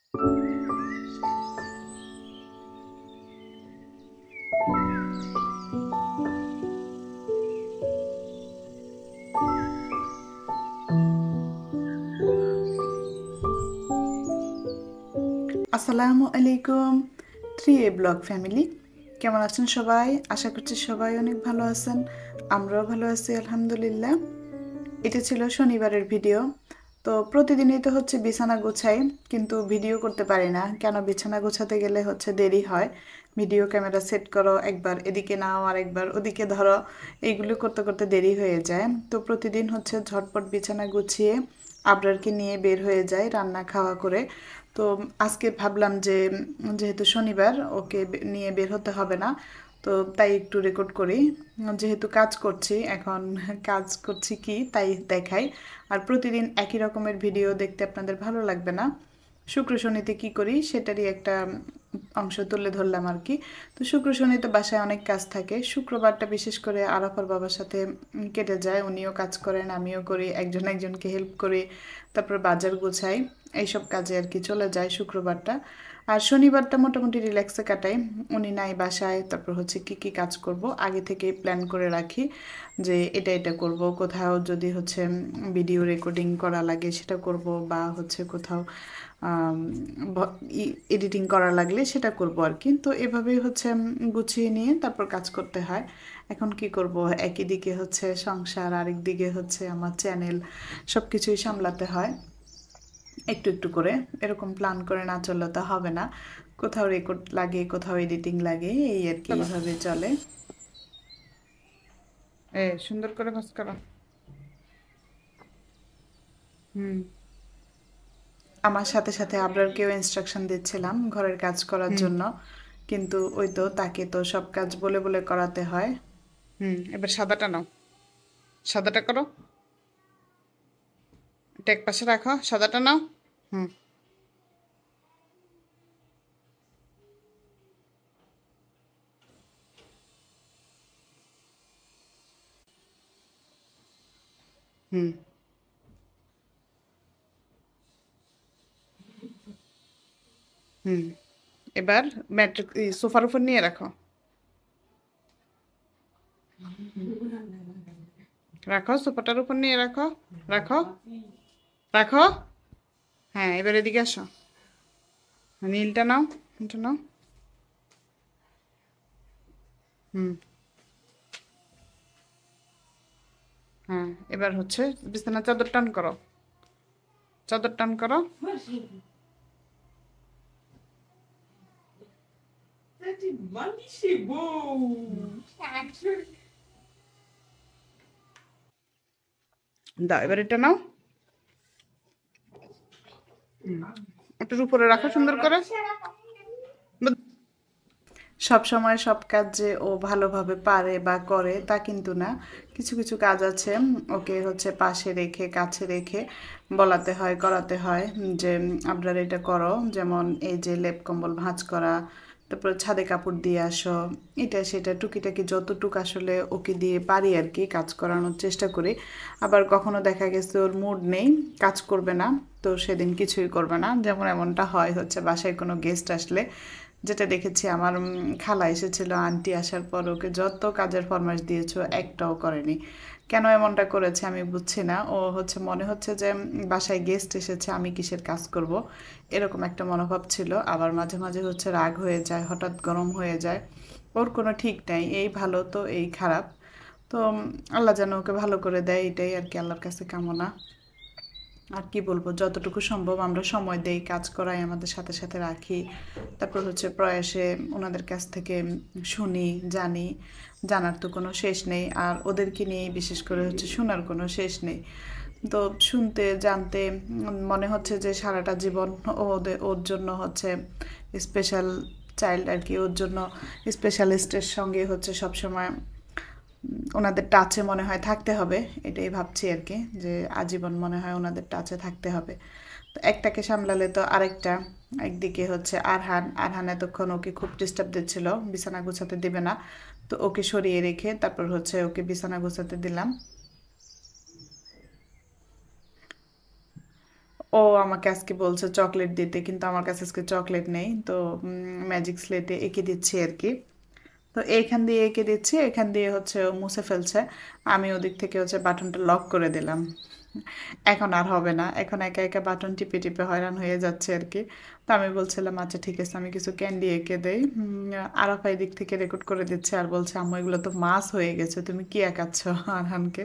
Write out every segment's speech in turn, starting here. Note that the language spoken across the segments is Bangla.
আসসালামু আলাইকুম 3A ব্লগ ফ্যামিলি, কেমন আছেন সবাই? আশা করছি সবাই অনেক ভালো আছেন। আমরাও ভালো আছি আলহামদুলিল্লাহ। এটা ছিল শনিবারের ভিডিও। তো প্রতিদিনই তো হচ্ছে বিছানা গোছাই, কিন্তু ভিডিও করতে পারি না। কেন? বিছানা গোছাতে গেলে হচ্ছে দেরি হয়। ভিডিও ক্যামেরা সেট করো, একবার এদিকে নাও আর একবার ওদিকে ধরো, এইগুলো করতে করতে দেরি হয়ে যায়। তো প্রতিদিন হচ্ছে ঝটপট বিছানা গুছিয়ে আবরারকে নিয়ে বের হয়ে যায় রান্না খাওয়া করে। তো আজকে ভাবলাম যে যেহেতু শনিবার, ওকে নিয়ে বের হতে হবে না, তো তাই একটু রেকর্ড করি। যেহেতু কাজ করছি এখন, কাজ করছি কি তাই দেখাই। আর প্রতিদিন একই রকমের ভিডিও দেখতে আপনাদের ভালো লাগবে না। শুক্র শনিতে কী করি সেটারই একটা অংশ তুলে ধরলাম আর কি। তো শুক্র শনিতে বাসায় অনেক কাজ থাকে। শুক্রবারটা বিশেষ করে আরাফার বাবার সাথে কেটে যায়। উনিও কাজ করেন, আমিও করি, একজন একজনকে হেল্প করি, তারপর বাজার গোছাই, এইসব কাজে আর কি চলে যায় শুক্রবারটা। আর শনিবারটা মোটামুটি রিল্যাক্সে কাটাই। উনি নাই বাসায়, তারপর হচ্ছে কি কি কাজ করব আগে থেকেই প্ল্যান করে রাখি, যে এটা এটা করব। কোথাও যদি হচ্ছে ভিডিও রেকর্ডিং করা লাগে সেটা করব, বা হচ্ছে কোথাও এডিটিং করা লাগলে সেটা করব আর কি। তো এভাবেই হচ্ছে গুছিয়ে নিয়ে তারপর কাজ করতে হয়। এখন কি করব, একই দিকে হচ্ছে সংসার, আরেক দিকে হচ্ছে আমার চ্যানেল, সব কিছুই সামলাতে হয় একটু একটু করে। এরকম প্ল্যান করে না চললে তো হবে না। কোথাও রেকর্ড লাগে, কোথাও এডিটিং লাগে, এই আর কি, এইভাবে চলে। সুন্দর করে ভাজ করো। হুম। আমার সাথে সাথে আবরারকেও ইনস্ট্রাকশন দিচ্ছিলাম ঘরের কাজ করার জন্য, কিন্তু ওই তো তাকে তো সব কাজ বলে বলে করাতে হয়। এবার সাদাটা নাও, সাদাটা করো, এটা এক পাশে রাখো, সাদাটা নাও। হুম হুম হুম এবার ম্যাট্রিক সোফার উপর নিয়ে রাখো, রাখো সোফাটার উপর নিয়ে রাখো, রাখো, রাখো। হ্যাঁ, এবার এদিকে আসো, নীলটা নাও, এটা নাও। হুম। হ্যাঁ, এবার হচ্ছে বিছানা চাদর টান করো, চাদর টান করো। দাও, এবার এটা নাও, ওটার উপরে রাখো সুন্দর করে। সব সময় সব কাজ যে ও ভালোভাবে পারে বা করে তা কিন্তু না। কিছু কিছু কাজ আছে ওকে হচ্ছে পাশে রেখে, কাছে রেখে বলাতে হয়, করাতে হয়, যে আপনারা এটা করো। যেমন এই যে লেপ কম্বল ভাঁজ করা, তারপর ছাদে কাপড় দিয়ে আসো, এটা সেটা টুকিটাকি যতটুকু আসলে ওকে দিয়ে পারি আর কি কাজ করানোর চেষ্টা করি। আবার কখনো দেখা গেছে ওর মুড নেই, কাজ করবে না, তো সেদিন কিছুই করবে না। যেমন এমনটা হয় হচ্ছে বাসায় কোনো গেস্ট আসলে, যেটা দেখেছি আমার খালা এসেছিল, আন্টি আসার পর ওকে যত কাজের ফরমাইশ দিয়েছো একটাও করেনি। কেন এমনটা করেছে আমি বুঝছি না। ও হচ্ছে মনে হচ্ছে যে বাসায় গেস্ট এসেছে, আমি কিসের কাজ করব, এরকম একটা মনোভাব ছিল। আবার মাঝে মাঝে হচ্ছে রাগ হয়ে যায়, হঠাৎ গরম হয়ে যায়। ওর কোনো ঠিক নাই, এই ভালো তো এই খারাপ। তো আল্লাহ যেন ওকে ভালো করে দেয়, এটাই আর কি আল্লাহর কাছে কামনা। আর কি বলবো, যতটুকু সম্ভব আমরা সময় দেই, কাজ করাই আমাদের সাথে সাথে রাখি। তারপর হচ্ছে প্রয়াসে ওনাদের কাছ থেকে শুনি, জানি। জানার তো কোনো শেষ নেই, আর ওদেরকে নিয়ে বিশেষ করে হচ্ছে শোনার কোনো শেষ নেই। তো শুনতে জানতে মনে হচ্ছে যে সারাটা জীবন ওর জন্য হচ্ছে স্পেশাল চাইল্ড আর কি, ওর জন্য স্পেশালিস্টের সঙ্গে হচ্ছে সবসময় ওনাদের টাচে মনে হয় থাকতে হবে। এটাই ভাবছি আর কি, যে আজীবন মনে হয় ওনাদের টাচে থাকতে হবে। তো একটাকে সামলালে তো আরেকটা। একদিকে হচ্ছে আরহান, আরহান এতক্ষণ ওকে খুব ডিস্টার্ব দিচ্ছিল, বিছানা গুছাতে দেবে না। তো ওকে সরিয়ে রেখে তারপর হচ্ছে ওকে বিছানা গুছাতে দিলাম। ও আমাকে আজকে বলছে চকলেট দিতে, কিন্তু আমার কাছে আজকে চকলেট নেই, তো ম্যাজিক স্লেটে এঁকে দিচ্ছি আর কি। তো এইখান দিয়ে এঁকে দিচ্ছি, এখান দিয়ে হচ্ছে ও মুছে ফেলছে, আমি ওদিক থেকে হচ্ছে বাটনটা লক করে দিলাম। এখন আর হবে না, এখন একা একা বাটন টিপে টিপে হয়রান হয়ে যাচ্ছে আর কি। তো আমি বলছিলাম আচ্ছা ঠিক আছে, আমি কিছু ক্যান্ডি এঁকে দেই। আরাফা দিক থেকে রেকর্ড করে দিচ্ছে আর বলছে আম্মু এগুলো তো মাছ হয়ে গেছে, তুমি কি একাচ্ছ আরহানকে।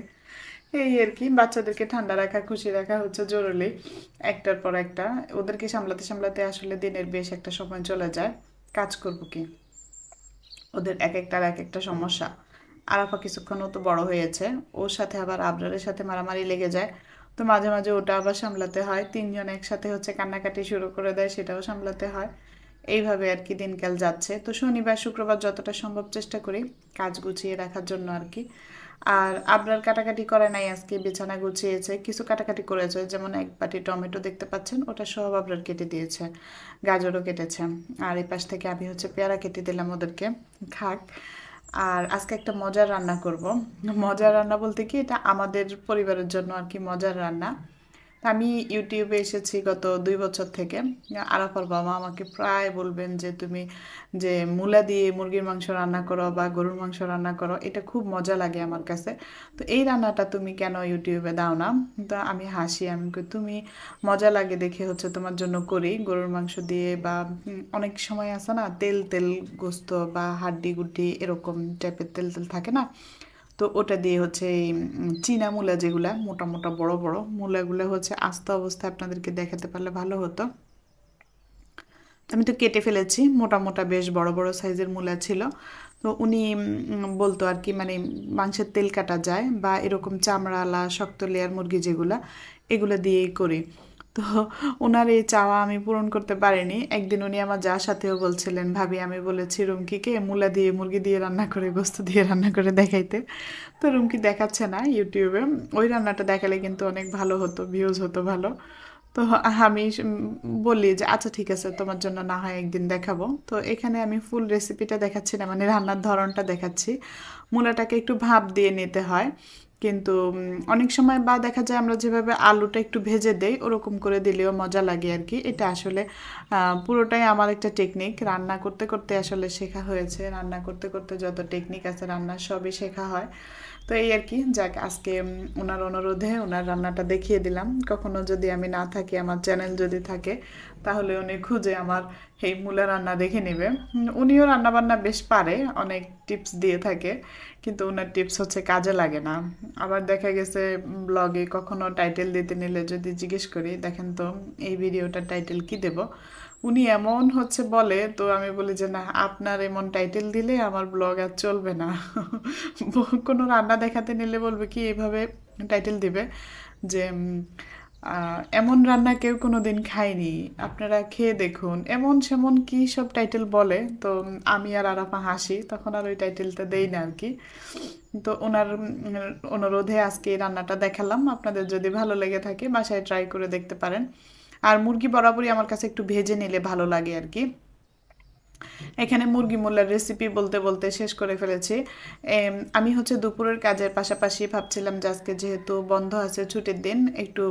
এই আর কি, বাচ্চাদেরকে ঠান্ডা রাখা খুশি রাখা হচ্ছে জরুরি, একটার পর একটা। ওদেরকে সামলাতে সামলাতে আসলে দিনের বেশ একটা সময় চলে যায়, কাজ করব কি। ওদের এক একটার এক একটা সমস্যা। আরাফা কিছুক্ষণও তো বড় হয়েছে, ওর সাথে আবার আবরারের সাথে মারামারি লেগে যায়, তো মাঝে মাঝে ওটা আবার সামলাতে হয়, তিনজন একসাথে হচ্ছে কান্নাকাটি শুরু করে দেয়, সেটাও সামলাতে হয়। এইভাবে আর কি দিনকাল যাচ্ছে। তো শনিবার শুক্রবার যতটা সম্ভব চেষ্টা করি কাজ গুছিয়ে রাখার জন্য আর কি। আর আবরার কাটাকাটি করে নাই, আজকে বিছানা গুছিয়েছে, কিছু কাটাকাটি করেছে, যেমন এক বাটি টমেটো দেখতে পাচ্ছেন, ওটা সব আবরার কেটে দিয়েছে, গাজরও কেটেছে। আর এই পাশ থেকে আমি হচ্ছে পেয়ারা কেটে দিলাম ওদেরকে, খাক। আর আজকে একটা মজার রান্না করব। মজার রান্না বলতে কি, এটা আমাদের পরিবারের জন্য আর কি মজার রান্না। আমি ইউটিউবে এসেছি গত 2 বছর থেকে। আরাফার বাবা আমাকে প্রায় বলবেন যে তুমি যে মূলা দিয়ে মুরগির মাংস রান্না করো বা গরুর মাংস রান্না করো, এটা খুব মজা লাগে আমার কাছে। তো এই রান্নাটা তুমি কেন ইউটিউবে দাও না? তো আমি হাসি, আমি কই, তুমি মজা লাগে দেখে হচ্ছে তোমার জন্য করি, গরুর মাংস দিয়ে বা অনেক সময় আছে না তেল তেল গোস্ত বা হাড্ডি গুড্ডি এরকম টাইপের তেল তেল থাকে না, তো ওটা দিয়ে হচ্ছে এই চীনা মূলা, যেগুলা মোটা মোটা বড় বড় মূলাগুলো হচ্ছে আস্ত অবস্থায় আপনাদেরকে দেখাতে পারলে ভালো হতো। আমি তো কেটে ফেলেছি, মোটা মোটা বেশ বড় বড় সাইজের মূলা ছিল। তো উনি বলতো আর কি, মানে মাংসের তেল কাটা যায় বা এরকম চামড়ালা শক্ত লেয়ার মুরগি যেগুলা, এগুলো দিয়েই করি। তো ওনার এই চাওয়া আমি পূরণ করতে পারিনি। একদিন উনি আমার যার সাথেও বলছিলেন, ভাবি আমি বলেছি রুমকিকে মূলা দিয়ে মুরগি দিয়ে রান্না করে গোস্ত দিয়ে রান্না করে দেখাইতে, তো রুমকি দেখাচ্ছে না ইউটিউবে। ওই রান্নাটা দেখালে কিন্তু অনেক ভালো হতো, ভিউজ হতো ভালো। তো আমি বলি যে আচ্ছা ঠিক আছে, তোমার জন্য না হয় একদিন দেখাবো। তো এখানে আমি ফুল রেসিপিটা দেখাচ্ছি না, মানে রান্নার ধরনটা দেখাচ্ছি। মূলাটাকে একটু ভাপ দিয়ে নিতে হয়, কিন্তু অনেক সময় বা দেখা যায় আমরা যেভাবে আলুটা একটু ভেজে দেই ওরকম করে দিলেও মজা লাগে আর কি। এটা আসলে পুরোটাই আমার একটা টেকনিক, রান্না করতে করতে আসলে শেখা হয়েছে, রান্না করতে করতে যত টেকনিক আছে রান্নার সবই শেখা হয়। তো এই আর কি, যাক আজকে ওনার অনুরোধে ওনার রান্নাটা দেখিয়ে দিলাম। কখনো যদি আমি না থাকি, আমার চ্যানেল যদি থাকে, তাহলে উনি খুঁজে আমার এই মূলা রান্না দেখে নেবে। উনিও রান্নাবান্না বেশ পারে, অনেক টিপস দিয়ে থাকে, কিন্তু ওনার টিপস হচ্ছে কাজে লাগে না। আবার দেখা গেছে ব্লগে কখনো টাইটেল দিতে নিলে যদি জিজ্ঞেস করি দেখেন তো এই ভিডিওটার টাইটেল কি দেব, উনি এমন হচ্ছে বলে, তো আমি বলি যে না, আপনার এমন টাইটেল দিলে আমার ব্লগ আর চলবে না। কোনো রান্না দেখাতে নিলে বলবে কি এইভাবে টাইটেল দিবে যে এমন রান্না কেউ কোনো দিন খায়নি, আপনারা খেয়ে দেখুন, এমন সেমন কি সব টাইটেল বলে। তো আমি আর আরাফা হাসি, তখন আর ওই টাইটেলটা দেই না আর কি। তো ওনার অনুরোধে আজকে এই রান্নাটা দেখালাম, আপনাদের যদি ভালো লেগে থাকে বাসায় ট্রাই করে দেখতে পারেন। আর মুরগি বরাবরই আমার কাছে একটু ভেজে নিলে ভালো লাগে আর কি। এখানে মুরগি মোল্লার রেসিপি বলতে বলতে শেষ করে ফেলেছি। আমি হচ্ছে দুপুরের কাজের পাশাপাশি ভাবছিলাম যে আজকে যেহেতু বন্ধ আছে, ছুটির দিন, একটু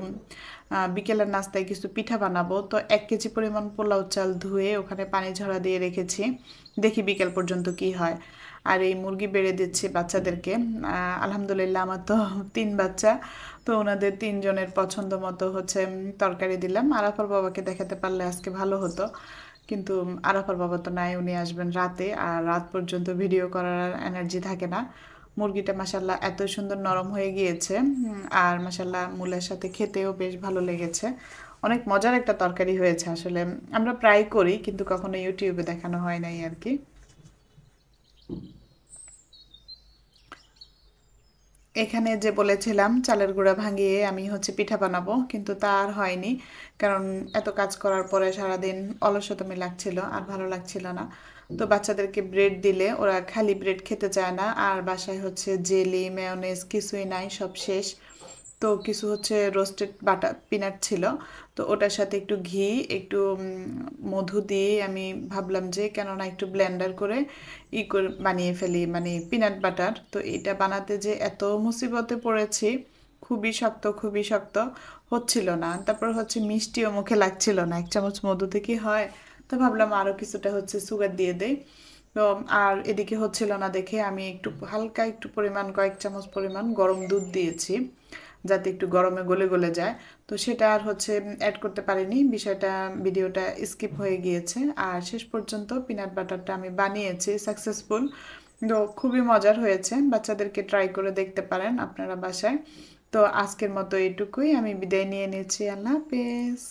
বিকেলের নাস্তায় কিছু পিঠা বানাবো। তো 1 কেজি পরিমাণ পোলাও চাল ধুয়ে ওখানে পানি ঝরা দিয়ে রেখেছি, দেখি বিকেল পর্যন্ত কি হয়। আর এই মুরগি বেড়ে দিচ্ছি বাচ্চাদেরকে। আলহামদুলিল্লাহ আমার তো 3 বাচ্চা, তো ওনাদের 3জনের পছন্দ মতো হচ্ছে তরকারি দিলাম। আরাফার বাবাকে দেখাতে পারলে আজকে ভালো হতো, কিন্তু আরাফার বাবা তো নাই, উনি আসবেন রাতে, আর রাত পর্যন্ত ভিডিও করার এনার্জি থাকে না। মুরগিটা মাসাল্লাহ এত সুন্দর নরম হয়ে গিয়েছে, আর মাসাল্লাহ মূলের সাথে খেতেও বেশ ভালো লেগেছে। অনেক মজার একটা তরকারি হয়েছে আসলে, আমরা প্রায় করি কিন্তু কখনো ইউটিউবে দেখানো হয় নাই আর কি। এখানে যে বলেছিলাম চালের গুঁড়া ভাঙিয়ে আমি হচ্ছে পিঠা বানাবো, কিন্তু তা আর হয়নি, কারণ এত কাজ করার পরে সারাদিন অলসতামি লাগছিল আর ভালো লাগছিল না। তো বাচ্চাদেরকে ব্রেড দিলে ওরা খালি ব্রেড খেতে চায় না, আর বাসায় হচ্ছে জেলি মেয়োনেজ কিছুই নাই, সব শেষ। তো কিছু হচ্ছে রোস্টেড বাটা পিনাট ছিল, তো ওটার সাথে একটু ঘি, একটু মধু দিয়ে আমি ভাবলাম যে কেননা একটু ব্লেন্ডার করে করে বানিয়ে ফেলি, মানে পিনাট বাটার। তো এটা বানাতে যে এত মুসিবতে পড়েছি, খুবই শক্ত খুবই শক্ত, হচ্ছিল না, তারপর হচ্ছে মিষ্টিও মুখে লাগছিল না, 1 চামচ মধু থেকে হয়। তো ভাবলাম আরও কিছুটা হচ্ছে সুগার দিয়ে দেই। তো আর এদিকে হচ্ছিল না দেখে আমি একটু হালকা একটু পরিমাণ, কয়েক চামচ পরিমাণ গরম দুধ দিয়েছি, যাতে একটু গরমে গলে গলে যায়। তো সেটা আর হচ্ছে অ্যাড করতে পারিনি, বিষয়টা ভিডিওটা স্কিপ হয়ে গিয়েছে। আর শেষ পর্যন্ত পিনাট বাটারটা আমি বানিয়েছি সাকসেসফুল। তো খুবই মজার হয়েছে, বাচ্চাদেরকে ট্রাই করে দেখতে পারেন আপনারা বাসায়। তো আজকের মতো এইটুকুই, আমি বিদায় নিয়ে নিচ্ছি। আল্লাহ হাফেজ।